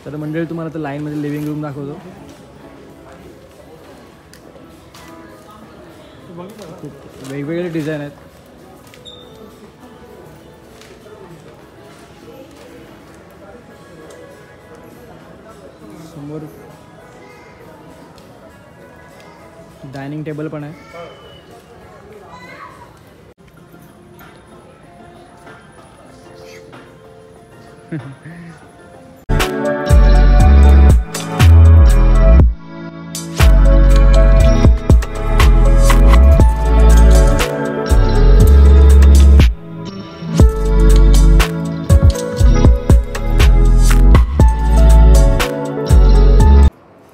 तर मंडळी तुम्हाला आता लाईनमध्ये लिव्हिंग रूम दाखवतो. खूप वेगवेगळे डिझाईन आहेत. समोर डायनिंग टेबल पण आहे.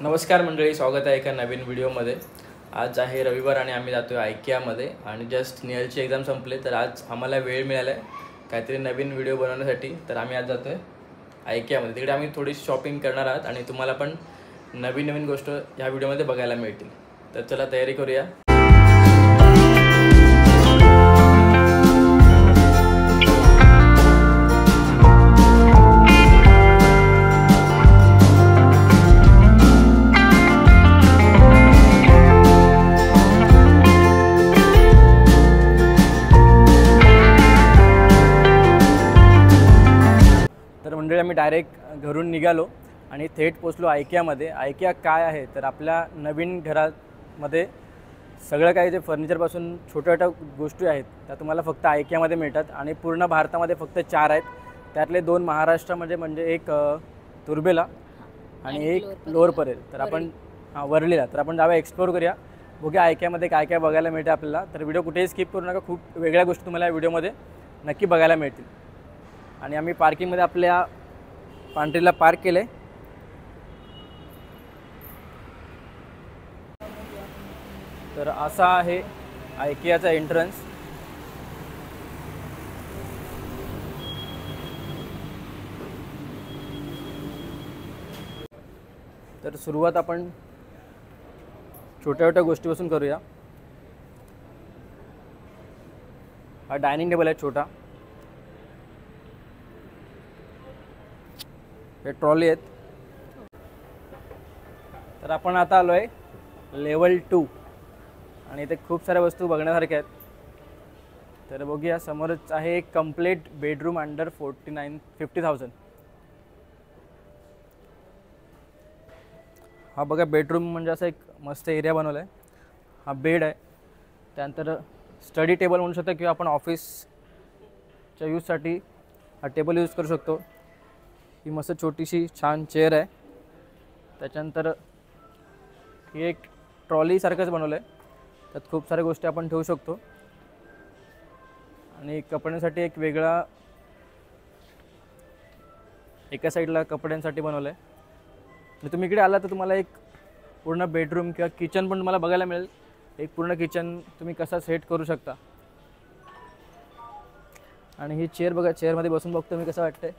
नमस्कार मंडळी, स्वागत आहे एका नवीन व्हिडिओमध्ये. आज आहे रविवार आणि आम्ही जातो आहे आयकियामध्ये आणि जस्ट नियलची एक्झाम संपले, तर आज आम्हाला वेळ मिळाला आहे काहीतरी नवीन व्हिडिओ बनवण्यासाठी. तर आम्ही आज जातो आहे आयकियामध्ये. तिकडे आम्ही थोडी शॉपिंग करणार आहोत आणि तुम्हाला पण नवीन नवीन गोष्ट ह्या व्हिडिओमध्ये बघायला मिळतील. तर चला तयारी करूया. मंडळी आम्ही डायरेक्ट घरून निघालो आणि थेट पोचलो आयकियामध्ये. आयकिया काय आहे तर आपल्या नवीन घरामध्ये सगळं काही जे फर्निचरपासून छोट्या छोट्या गोष्टी आहेत त्या तुम्हाला फक्त आयकियामध्ये मिळतात आणि पूर्ण भारतामध्ये फक्त 4 आहेत. त्यातले 2 महाराष्ट्रामध्ये म्हणजे एक तुर्बेला आणि एक लोअर परेल. तर आपण वरलीला. तर आपण जाऊया, एक्सप्लोर करूया, बघूया आयकियामध्ये काय काय बघायला मिळते आपल्याला. तर व्हिडिओ कुठेही स्किप करू नका, खूप वेगळ्या गोष्टी तुम्हाला या व्हिडिओमध्ये नक्की बघायला मिळतील. आणि आम्ही पार्किंगमध्ये आपल्या पांढरीला पार्क केले. तर असा आहे आयकियाचा एंट्रन्स. तर सुरुवात आपण छोट्या छोट्या गोष्टीपासून करूया. हा डायनिंग टेबल आहे छोटा. हे ट्रॉली आहेत. तर आपण आता आलो आहे लेवल 2 आणि इथे खूप साऱ्या वस्तू बघण्यासारख्या आहेत. तर बघूया, समोरच आहे एक कम्प्लीट बेडरूम अंडर 50,000. हा बघा बेडरूम, म्हणजे असा एक मस्त एरिया बनवला आहे. हा बेड आहे. त्यानंतर स्टडी टेबल म्हणू शकतो किंवा आपण ऑफिसच्या यूजसाठी हा टेबल यूज करू शकतो. ही मस्त छोटीशी छान चेअर आहे. त्याच्यानंतर ही एक ट्रॉलीसारखंच बनवलं आहे. त्यात खूप साऱ्या गोष्टी आपण ठेवू शकतो आणि कपड्यांसाठी एक वेगळा एका साईडला कपड्यांसाठी बनवलं आहे. आणि तुम्ही इकडे आला तर तुम्हाला एक पूर्ण बेडरूम किंवा किचन पण तुम्हाला बघायला मिळेल. एक पूर्ण किचन तुम्ही कसा सेट करू शकता. आणि ही चेअर बघा, चेअरमध्ये बसून बघतो मी कसं वाटतंय.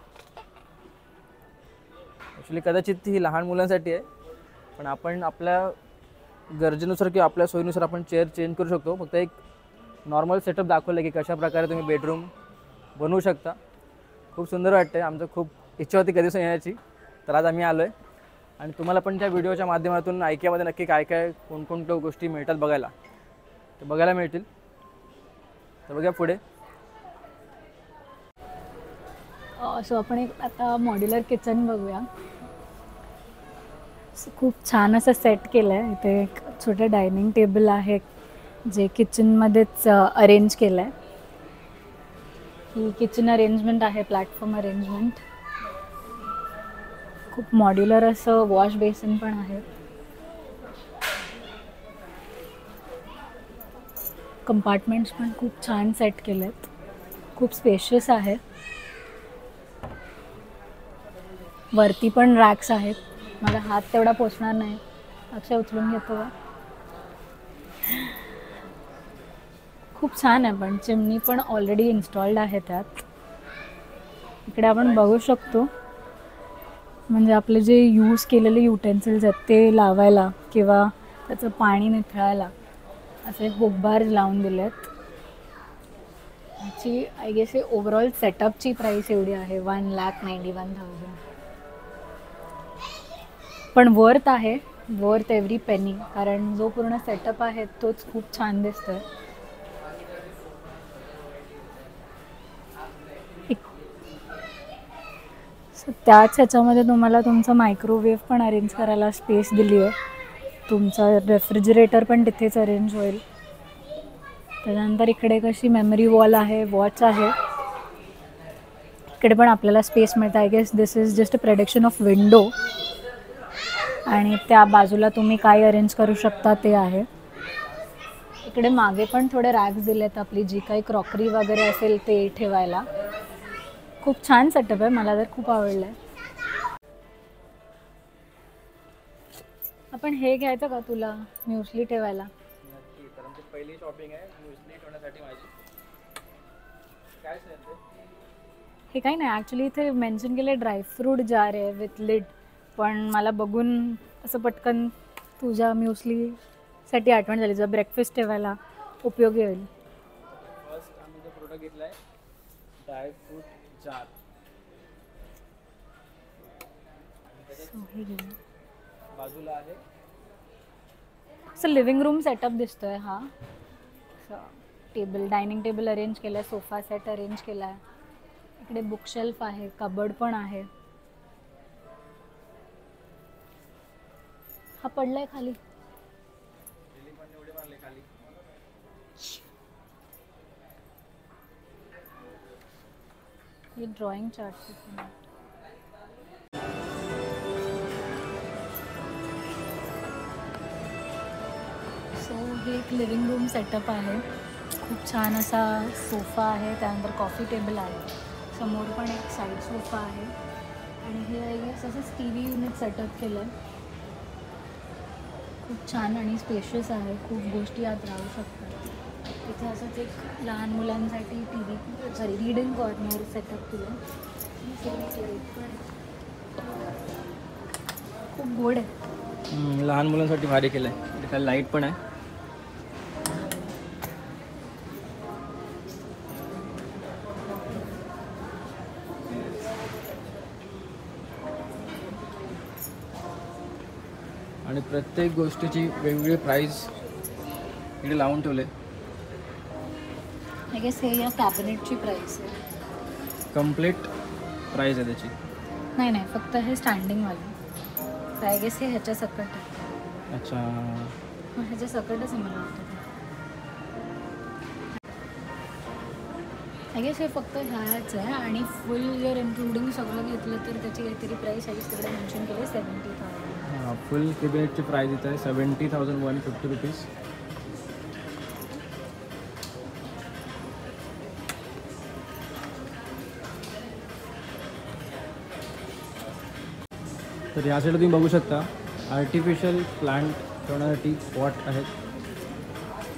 ॲक्च्युली कदाचित ही लहान मुलांसाठी आहे, पण आपण आपल्या गरजेनुसार किंवा आपल्या सोयीनुसार आपण चेअर चेंज करू शकतो. फक्त एक नॉर्मल सेटअप दाखवलं की कशा प्रकारे तुम्ही बेडरूम बनवू शकता. खूप सुंदर वाटतं आहे. आमचं खूप इच्छा होती कधी दिवसांनी येण्याची, तर आज आम्ही आलो आहे. आणि तुम्हाला पण त्या व्हिडिओच्या माध्यमातून आयकियामध्ये नक्की काय काय कोणकोणत्या गोष्टी मिळतात बघायला, ते बघायला मिळतील. तर बघा पुढे. सो आपण एक आता मॉड्युलर किचन बघूया. खूप छान असं सेट केलं आहे. इथे एक छोटं डायनिंग टेबल आहे जे किचनमध्येच अरेंज केलं आहे. ही किचन अरेंजमेंट आहे, प्लॅटफॉर्म अरेंजमेंट. खूप मॉड्युलर असं वॉश बेसिन पण आहे. कंपार्टमेंट्स पण खूप छान सेट केले आहेत. खूप स्पेशियस आहे. वरती पण रॅक्स आहेत. माझा हात तेवढा पोचणार नाही. अक्षय उचलून घेतो का. खूप छान आहे. पण चिमणी पण ऑलरेडी इन्स्टॉल्ड आहे त्यात. इकडे आपण बघू शकतो, म्हणजे आपले जे यूज केलेले युटेन्सिल्स आहेत ते लावायला किंवा त्याचं पाणी निथळायला असे होकबार लावून दिले आहेत. ह्याची आय गेस हे ओव्हरऑल सेटअपची प्राईस एवढी आहे 1,91,000. पण वर्थ आहे, वर्थ एव्हरी पेनी, कारण जो पूर्ण सेटअप आहे तोच खूप छान दिसतोय. त्याच ह्याच्यामध्ये तुम्हाला तुमचं मायक्रोवेव्ह पण अरेंज करायला स्पेस दिली आहे. तुमचा रेफ्रिजरेटर पण तिथेच अरेंज होईल. त्याच्यानंतर इकडे कशी मेमरी वॉल आहे, वॉच आहे. इकडे पण आपल्याला स्पेस मिळतं. I guess this is just a prediction of window. आणि त्या बाजूला तुम्ही काय अरेंज करू शकता ते आहे. इकडे मागे पण थोडे रॅक्स दिलेत आपली जी काही क्रॉकरी वगैरे असेल ते ठेवायला. खूप छान सेटअप आहे, मला तर खूप आवडलं आहे. आपण हे घ्यायचं का तुला म्युसली ठेवायला? नक्की, कारण ती पहिली शॉपिंग आहे म्युसली ठेवण्यासाठी माझी. काय सांगते? हे काही नाही, ॲक्च्युली इथे मेन्शन केलं ड्रायफ्रूट जार आहे विथ लिड. पण मला बघून असं पटकन तुझ्या म्युसलीसाठी आठवण झाली, जर ब्रेकफास्ट ठेवायला उपयोगी होईल. फर्स्ट आम्ही जो प्रोडक्ट घेतला आहे ड्रायफ्रूट जार. हे घेऊ. बाजूला आहे असं लिव्हिंग रूम सेटअप दिसतोय हा. टेबल, डायनिंग टेबल अरेंज केला आहे, सोफा सेट अरेंज केला आहे. इकडे बुकशेल्फ आहे, कबर्ड पण आहे. हा पडलाय खाली. हे ड्रॉइंग चार्ट. सो हे एक लिव्हिंग रूम सेटअप आहे. खूप छान असा सोफा आहे, त्यानंतर कॉफी टेबल आहे, समोर पण एक साईड सोफा आहे. आणि हे आय गेस असंच टी व्ही युनिट सेटअप केलं आहे. खूप छान आणि स्पेशियस आहे, खूप गोष्टी आत राहू शकतात. इथे असंच एक लहान मुलांसाठी T V reading corner setup केलं. खूप गोड आहे. लहान मुलांसाठी भारी केलं आहे. त्याला लाईट पण आहे. आणि प्रत्येक गोष्टीची वेगवेगळी प्राईस इकडे लावून ठेवले. आय गेस हे या कॅबिनेटची प्राईस आहे. कम्प्लीट प्राईस आहे त्याची. नाही, फक्त हे स्टँडिंगवालं. आय गेस हे ह्याच्या सकट आहे. अच्छा, ह्याच्या सकटच आहे मला वाटतं. आय गेस हे फक्त ह्याच आहे. आणि फुल जर इन्क्लुडिंग सगळं घेतलं तर त्याची काहीतरी प्राईस आय गेस तिकडे मेन्शन केली 70,000. हां, फुल कॅबिनेटची प्राईस इथं आहे 70,150 रुपीज. तर या साईडला तुम्ही बघू शकता आर्टिफिशियल प्लांट ठेवण्यासाठी पॉट आहेत,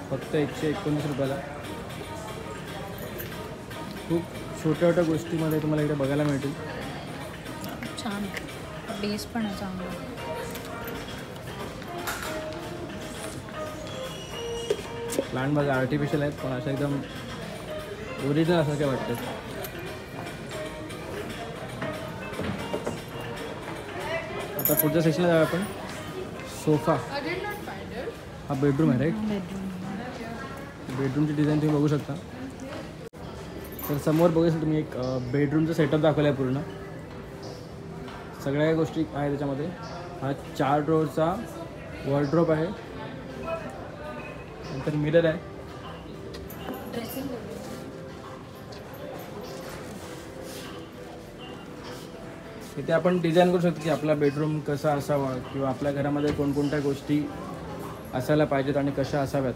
फक्त 119 रुपयाला. खूप छोट्या छोट्या गोष्टीमध्ये तुम्हाला इकडे बघायला मिळतील. खूप छान आहे, बेस पण आहे चांगला. प्लांट बघा आर्टिफिशियल आहेत, पण असं एकदम ओरिजिनल असं काय वाटतं. आता पुढच्या सेक्शनला जाऊया आपण. सोफा, हा बेडरूम आहे राईट. बेडरूमची डिझाईन तुम्ही बघू शकता. तर समोर बघू शकता तुम्ही एक बेडरूमचा सेटअप दाखवला आहे पूर्ण. सगळ्या गोष्टी आहे त्याच्यामध्ये. हा 4 ड्रॉरचा वॉर्डरोब आहे, नंतर मिरर आहे. इथे आपण डिझाईन करू शकतो की आपला बेडरूम कसा असावा किंवा आपल्या घरामध्ये कोणकोणत्या गोष्टी असायला पाहिजेत आणि कशा असाव्यात.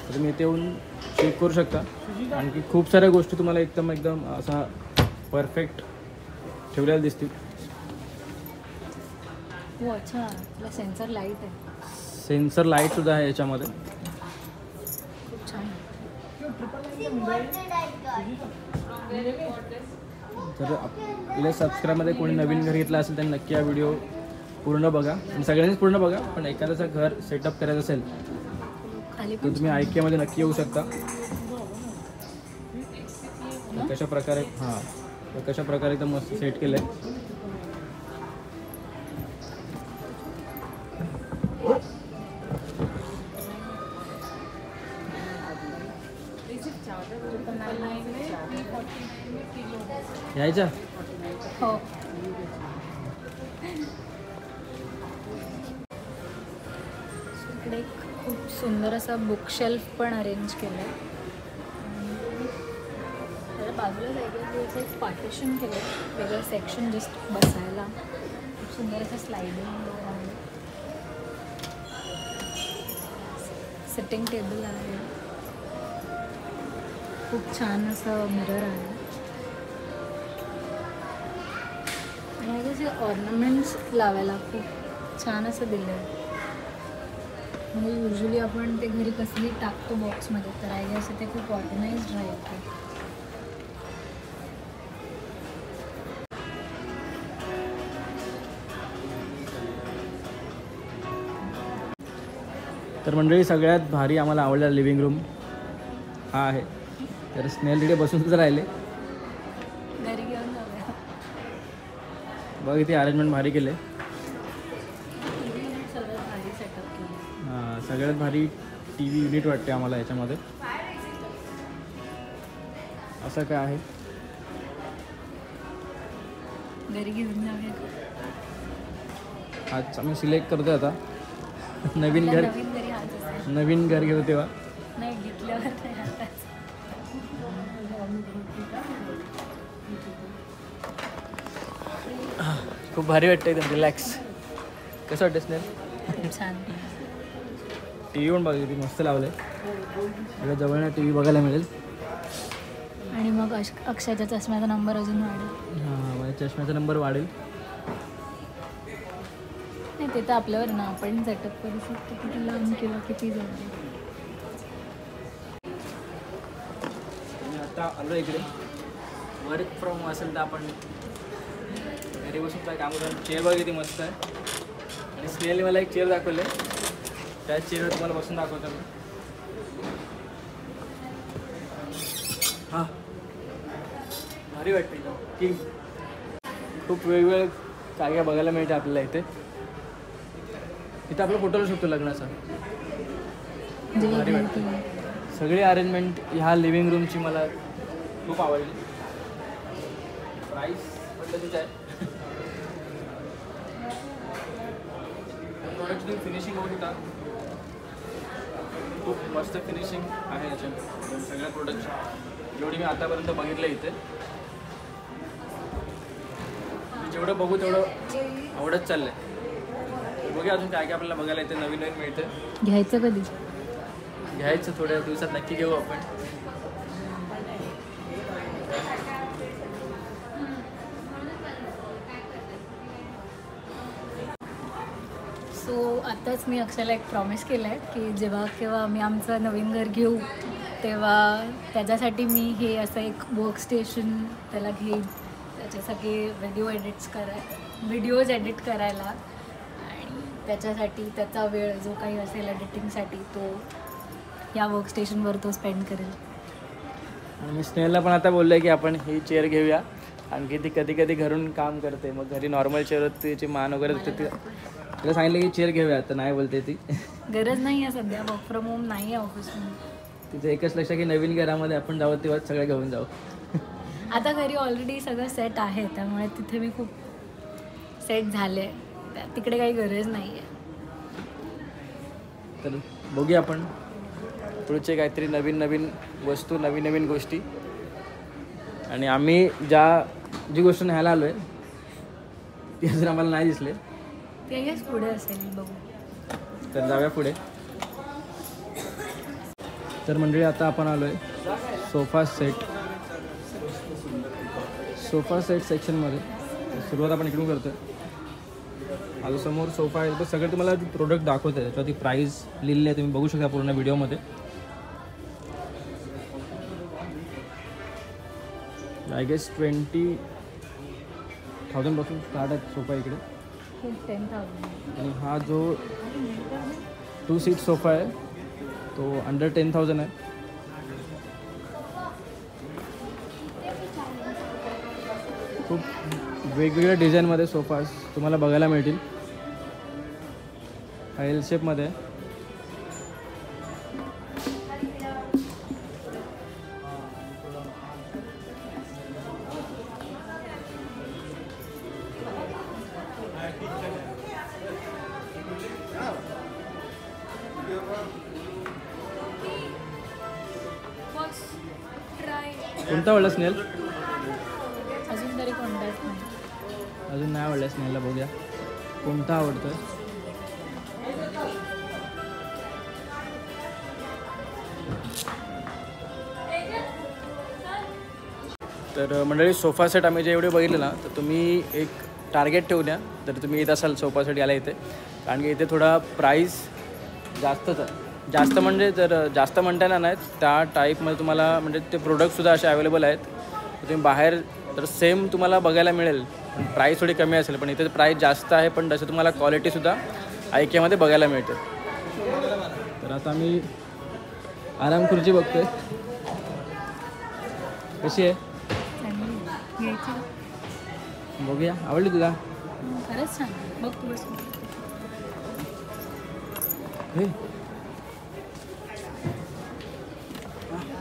तर तुम्ही इथे येऊन चेक करू शकता. आणखी खूप साऱ्या गोष्टी तुम्हाला एकदम असा परफेक्ट ठेवलेल्या दिसतील. हो, अच्छा, तुला सेन्सर लाईट आहे. सेन्सर लाईटसुद्धा आहे याच्यामध्ये. खूप छान. जर आपल्या सबस्क्राईबमध्ये कोणी नवीन घर घेतलं असेल त्यांनी नक्की हा व्हिडिओ पूर्ण बघा. आणि सगळ्यांनीच पूर्ण बघा, पण एखाद्याचं घर सेटअप करायचं असेल तर तुम्ही आयकियामध्ये नक्की येऊ शकता. कशा प्रकारे एकदम मस्त सेट केलं आहे. यायच्या हो. इकडे एक खूप सुंदर असा बुकशेल्फ पण अरेंज केलं आहे. त्याला बाजूला जायचं एक पार्टिशन केलं आहे, वेगळं सेक्शन जस्ट बसायला. खूप सुंदर असं स्लायडिंग आहे, सिटिंग टेबल आहे, खूप छान असं मिरर आहे. आणि असे ऑर्नामेंट्स लावायला खूप छान असं दिलं आहे. म्हणजे युजली आपण ते घरी कसली टाकतो बॉक्समध्ये, तर आय गेस ते खूप ऑर्गनाइज्ड राहील. तर मंडळी सगळ्यात भारी आम्हाला आवडला लिव्हिंग रूम हा आहे. तर स्नेल तिथे बसूनच राहिले. घरी घेऊन जाऊया. बघ इथे अरेंजमेंट भारी केले. सगळं भारी सेटअप केलं. हां सगळ्यात भारी टी व्ही युनिट वाटते आम्हाला याच्यामध्ये. असं काय आहे घरी घेऊन जाऊया. आज आम्ही सिलेक्ट करतो आता नवीन घर. नवीन घरी हाच असेल. नवीन घर घेऊ तेव्हा नाही घेतल्यावर नाही आताच. खूप भारी वाटतं एकदम रिलॅक्स. कसं वाटतं स्नेल? खूप छान. टी व्ही पण बघा किती मस्त लावलं आहे. सगळ्या जवळनं टी व्ही बघायला मिळेल. आणि मग अक्षयच्या चष्म्याचा नंबर अजून वाढेल. हां माझ्या चष्म्याचा नंबर वाढेल. नाही ते तर आपल्यावर ना, आपण सेटअप करू शकतो किती लांब किंवा किती जवळ. मी आता आलो इकडे. वर्क फ्रॉम असेल तर आपण घरी बसून काय काम करून. चेअर बघा किती मस्त आहे. आणि स्नेलने मला एक चेअर दाखवले, त्या चेअरवर तुम्हाला बसून दाखवतो मी. हां भारी वाटते की खूप वेगवेगळं काय काय बघायला मिळते आपल्याला इथे. इथं आपला फोटो लावू शकतो लग्नाचा. भारी वाटतं. सगळी अरेंजमेंट ह्या लिव्हिंग रूमची मला खूप आवडली. प्राईस पद्धतीचं आहे. प्रोडक्टची फिनिशिंग बघू शकता. खूप मस्त फिनिशिंग आहे याच्यात सगळ्या प्रोडक्टची जेवढी मी आतापर्यंत बघितलं इथे. जेवढं बघू तेवढं आवडत चाललं आहे. बघूया अजून काय काय आपल्याला बघायला येते, नवीन नवीन मिळतं. घ्यायचं कधी? घ्यायचं थोड्या दिवसात नक्की घेऊ आपण. सो आताच मी अक्षयला एक प्रॉमिस केलं आहे की जेव्हा केव्हा आम्ही आमचं नवीन घर घेऊ तेव्हा त्याच्यासाठी मी हे असं एक वर्कस्टेशन त्याला घेईन. त्याचे सगळे व्हिडिओज एडिट करायला, आणि त्याच्यासाठी त्याचा वेळ जो काही असेल एडिटिंगसाठी तो या वर्कस्टेशनवर तो स्पेंड करेल. आणि मी स्नेहलला पण आता बोललो आहे की आपण ही चेअर घेऊया. आणखी ती कधी कधी घरून काम करते, मग घरी नॉर्मल चेअरवर तिची मान वगैरे तिला सांगितलं की चेअर घेऊया, तर नाही बोलते ती. गरज नाही आहे सध्या, वर्क फ्रॉम होम नाही आहे ऑफिसमध्ये. तिचं एकच लक्ष की नवीन घरामध्ये आपण जाऊ तेव्हा सगळं घेऊन जाऊ. आता घरी ऑलरेडी सगळं सेट आहे, त्यामुळे तिथे मी खूप सेट झाले. तिकडे काही गरज नाही आहे. तर बघूया आपण पुढचे काहीतरी नवीन नवीन वस्तू, नवीन नवीन गोष्टी. आणि आम्ही जी गोष्ट न्यायला आलो आहे ती अजून आम्हाला नाही दिसले. ते पुढे असेल, बघू. तर जाऊया पुढे. तर मंडळी आता आपण आलो आहे सोफा सेट सेक्शनमध्ये. सुरुवात आपण इकडून करतो आहे. माझ्या समोर सोफा आहे. तर सगळे तुम्हाला प्रोडक्ट दाखवत आहे, त्याच्यावरती प्राईस लिहिलेली आहे, तुम्ही बघू शकता पूर्ण व्हिडिओमध्ये. आय गेस 20,000 पासून स्टार्ट आहे सोफा इकडे. 10,000. आणि हा जो 2 सीट सोफा आहे तो अंडर 10,000 आहे. खूप वेगवेगळ्या डिझाईनमध्ये सोफाज तुम्हाला बघायला मिळतील. एल शेपमध्ये. कोणता आवडला स्नेल? अजून तरी कोणताच नाही. अजून नाही आवडला स्नेलला. बघूया कोणता आवडतं. तर मंडळी सोफा सेट आम्ही जे एवढे बघितले ना, तर तुम्ही एक टार्गेट ठेवू द्या तर तुम्ही येत असाल सोफा सेट याला इथे. कारण की इथे थोडा प्राईस जास्तच आहे. जास्त म्हणजे जर जास्त म्हणता येणार नाहीत त्या टाईपमध्ये तुम्हाला म्हणजे ते प्रोडक्टसुद्धा असे अवेलेबल आहेत. तर तुम्ही बाहेर तर सेम तुम्हाला बघायला मिळेल पण प्राईस थोडी कमी असेल. पण इथे प्राईस जास्त आहे पण तसं तुम्हाला क्वालिटीसुद्धा आयकियामध्ये बघायला मिळते. तर आता आम्ही आराम खुर्ची बघतोय. कशी आहे? बघूया. आवडली तुला? खरंच छान. बघ तू बस. हे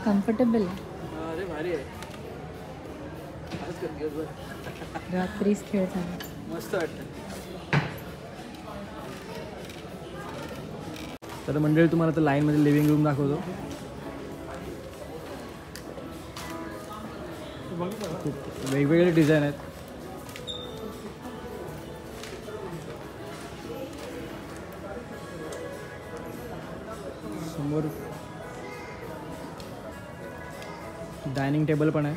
कम्फर्टेबल आहे. अरे भारी आहे. रात्रीच खेळ झाला. मस्त वाटतं. तर मंडळी तुम्हाला तर लाईनमध्ये लिव्हिंग रूम दाखवतो. खूप वेगवेगळे डिझाईन आहेत. समोर डायनिंग टेबल पण आहे.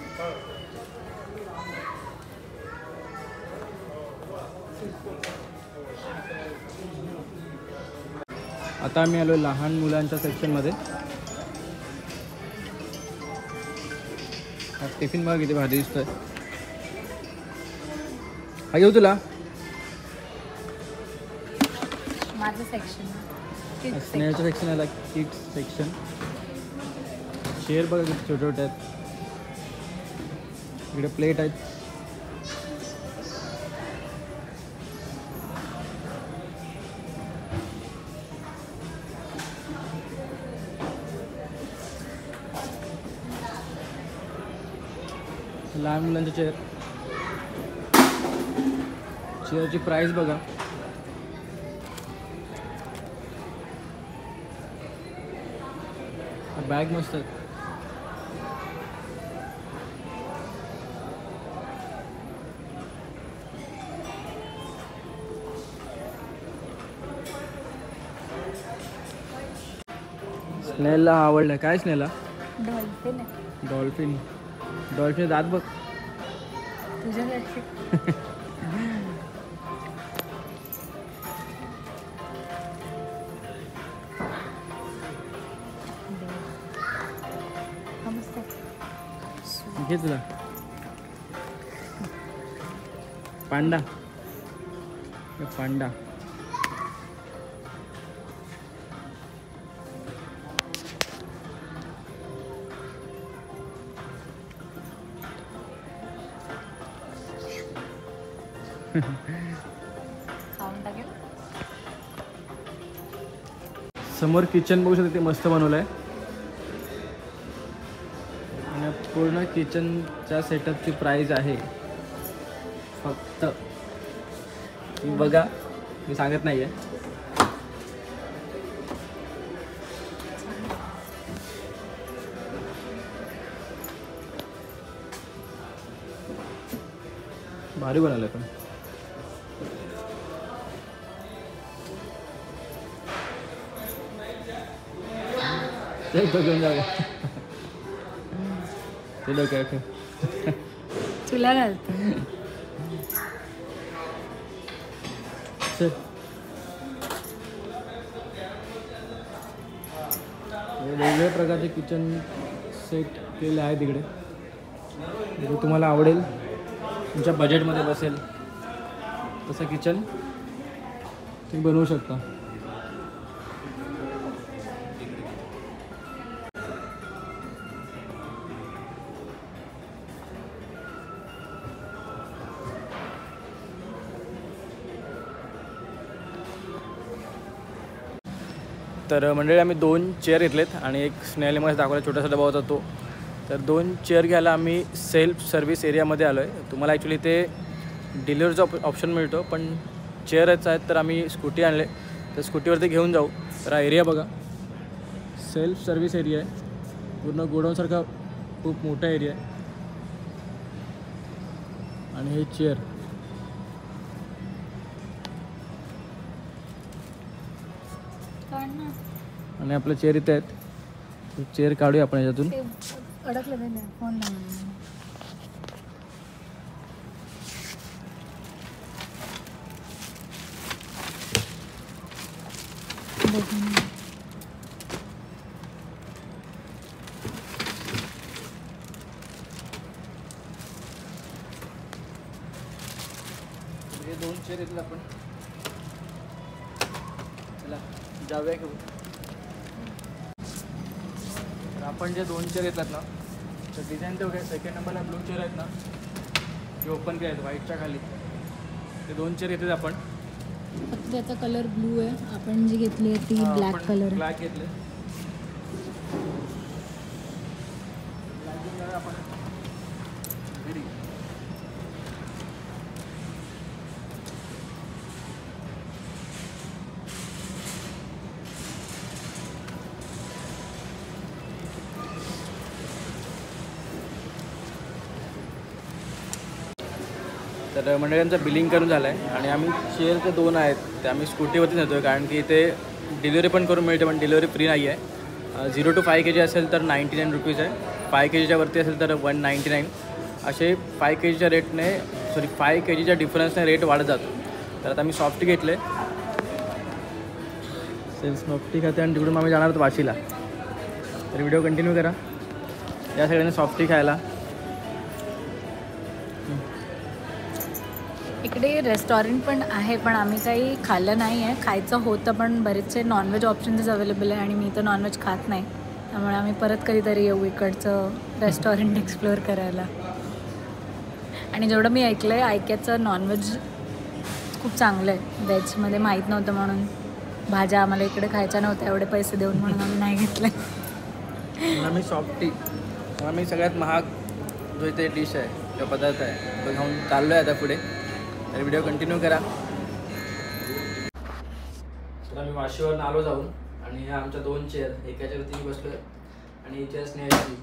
आता आम्ही आलो लहान मुलांच्या सेक्शनमध्ये. हा टिफिन बघा किती भारी दिसतोय. हा घेऊ तुला? माझं सेक्शन स्नेहचं सेक्शन आला. Kids section. चेअर बघा किती छोटे छोटे आहेत. इकडे प्लेट आहेत. लहान मुलांचे चेअर. चेअरची प्राईस बघा. बॅग मस्त आहे. स्नेहला आवडलं. काय स्नेहला? डॉल्फिन आहे. डॉल्फिन. डॉल्फिन दात बघ. तुझ्याकडे घे तुला. पांडा. पांडा. खाऊन टाकेल. समोर किचन बघू शकता. ते मस्त बनवलं आहे. आणि पूर्ण किचनच्या सेटअपची प्राईस आहे फक्त, तुम्ही बघा, मी सांगत नाही आहे, भारी बनवलं पण. ते घेऊन जाऊया. ते डोक्यात तुला घालतो. चल. वेगवेगळ्या प्रकारचे किचन सेट केले आहे तिकडे. जे तुम्हाला आवडेल, तुमच्या बजेटमध्ये बसेल तसं किचन तुम्ही बनवू शकता. तर मंडळी आम्ही 2 चेअर घेतलेत आणि एक स्नेहलीमध्ये दाखवला छोटासा डबा होता तो. तर 2 चेअर घ्यायला आम्ही सेल्फ सर्व्हिस एरियामध्ये आलो आहे. तुम्हाला ॲक्च्युली ते डिलिव्हरीचा ऑप्शन मिळतो, पण चेअरच आहेत तर आम्ही स्कूटी आणले, तर स्कूटीवरती घेऊन जाऊ. तर हा एरिया बघा, सेल्फ सर्व्हिस एरिया आहे, पूर्ण गोडाऊनसारखा खूप मोठा एरिया आहे. आणि हे चेअर आणि आपलं चेअर इथे आहेत. चेअर काढूया आपण याच्यातून. अडकलं नाही फोन हे 2 चेअर येतील आपण. चला जाऊया घेऊ. तर आपण जे 2 चेअर येतात ना, तर डिझाईन तेवढे सेकंड नंबरला ब्लू चेअर आहेत ना, ते ओपन केले व्हाईटच्या खाली. ते 2 चेअर येतात आपण. फक्त त्याचा कलर ब्लू आहे. आपण जी घेतली आहे ती ब्लॅक कलर. ब्लॅक घेतले. आपण घरी तर मंडळींचं बिलिंग करून झालं आहे आणि आम्ही चेअरचे 2 आहेत ते आम्ही स्कूटीवरती नेतो आहे, कारण की इथे डिलिव्हरी पण करून मिळते, पण डिलिव्हरी फ्री नाही आहे. 0 to 5 kg असेल तर 99 रुपीज आहे, 5 kgच्या वरती असेल तर 199. असे 5 kgच्या रेटने 5 kgच्या डिफरन्सने रेट वाढत जातो. तर आता आम्ही सॉफ्टी घेतले, सेल्स सॉफ्टी खाते आणि तिकडून आम्ही जाणार आहोत वाशीला. तर व्हिडिओ कंटिन्यू करा. या सगळ्यांनी सॉफ्टी खायला. इकडे रेस्टॉरंट पण आहे, पण आम्ही काही खाल्लं नाही आहे. खायचं होतं, पण बरेचसे नॉनव्हेज ऑप्शन्स अवेलेबल आहे आणि मी तर नॉनव्हेज खात नाही, त्यामुळे आम्ही परत कधीतरी येऊ इकडचं रेस्टॉरंट एक्सप्लोअर करायला. आणि जेवढं मी ऐकलं आहे आयक्याचं नॉनव्हेज खूप चांगलं आहे. व्हेजमध्ये माहीत नव्हतं, म्हणून भाज्या आम्हाला इकडे खायच्या नव्हत्या एवढे पैसे देऊन, म्हणून आम्ही नाही घेतले. आम्ही सॉफ्टी, आम्ही सगळ्यात महाग जो इथे डिश आहे किंवा पदार्थ आहे तो घेऊन चाललो आहे आता पुढे. तर व्हिडिओ कंटिन्यू करा. तर आम्ही वाशीवरून आलो जाऊन आणि ह्या आमच्या 2 चेअर, एकाच्यावरती मी बसलो आहे आणि ही चेअर स्नेहाची.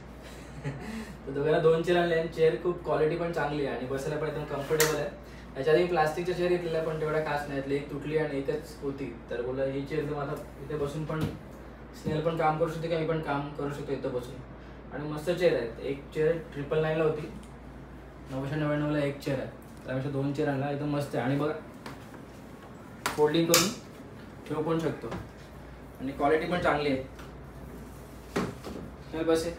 तर दोघांना 2 चेअर आणले आणि चेअर खूप क्वालिटी पण चांगली आहे आणि बसायला पण एकदम कम्फर्टेबल आहे. याच्यात मी प्लास्टिकच्या चेअर घेतलेल्या पण तेवढ्या खास नाही, एक तुटली आणि एकच होती. तर बोला ही चेअर एकदम आता इथे बसून पण स्नेहल पण काम करू शकते, का मी पण काम करू शकतो इथं बसून. आणि मस्त चेअर आहेत. एक चेअर 999ला होती, 999ला एक चेअर आहे. तर आम्ही 2 चेअर आणला, एकदम मस्त आहे. आणि बघा फोल्डिंग करून ठेवू पण शकतो आणि क्वालिटी पण चांगली आहे. स्नेहल बस आहे,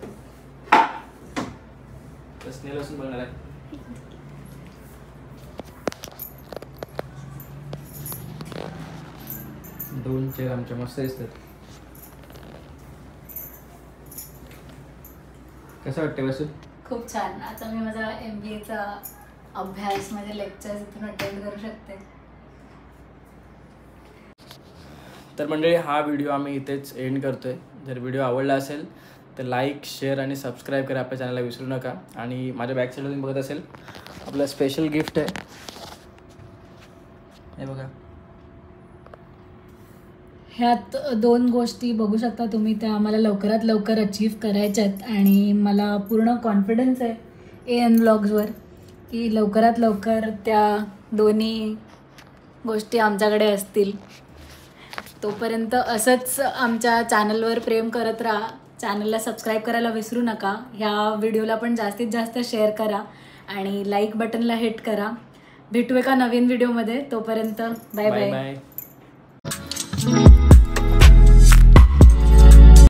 तर स्नेहल बसून बघणार आहे. दोन चेअर आमच्या मस्त दिसतात. कसं वाटतं बसून? खूप छान. आता मी माझा MBAचा अभ्यास, माझे लेक्चर्स इथून अटेंड करू शकते. तर मंडळी हा व्हिडिओ आम्ही इथेच एंड करतोय. जर व्हिडिओ आवडला असेल तर लाईक, शेअर आणि सबस्क्राईब करा आपल्या चॅनलला विसरू नका. आणि माझ्या बॅक साईडला तुम्ही बघत असेल आपलं स्पेशल गिफ्ट आहे, हे बघा. ह्यात 2 गोष्टी बघू शकता तुम्ही, त्या आम्हाला लवकरात लवकर अचीव करायच्या आहेत आणि मला पूर्ण कॉन्फिडन्स आहे AN व्लॉग्सवर की लवकरात लवकर त्या दोन्ही गोष्टी आमच्याकडे असतील. तोपर्यंत असंच आमच्या चॅनलवर प्रेम करत राहा. चॅनलला सबस्क्राईब करायला विसरू नका. ह्या व्हिडिओला पण जास्तीत जास्त शेअर करा आणि लाईक बटनला हिट करा. भेटू एका नवीन व्हिडिओमध्ये. तोपर्यंत बाय बाय.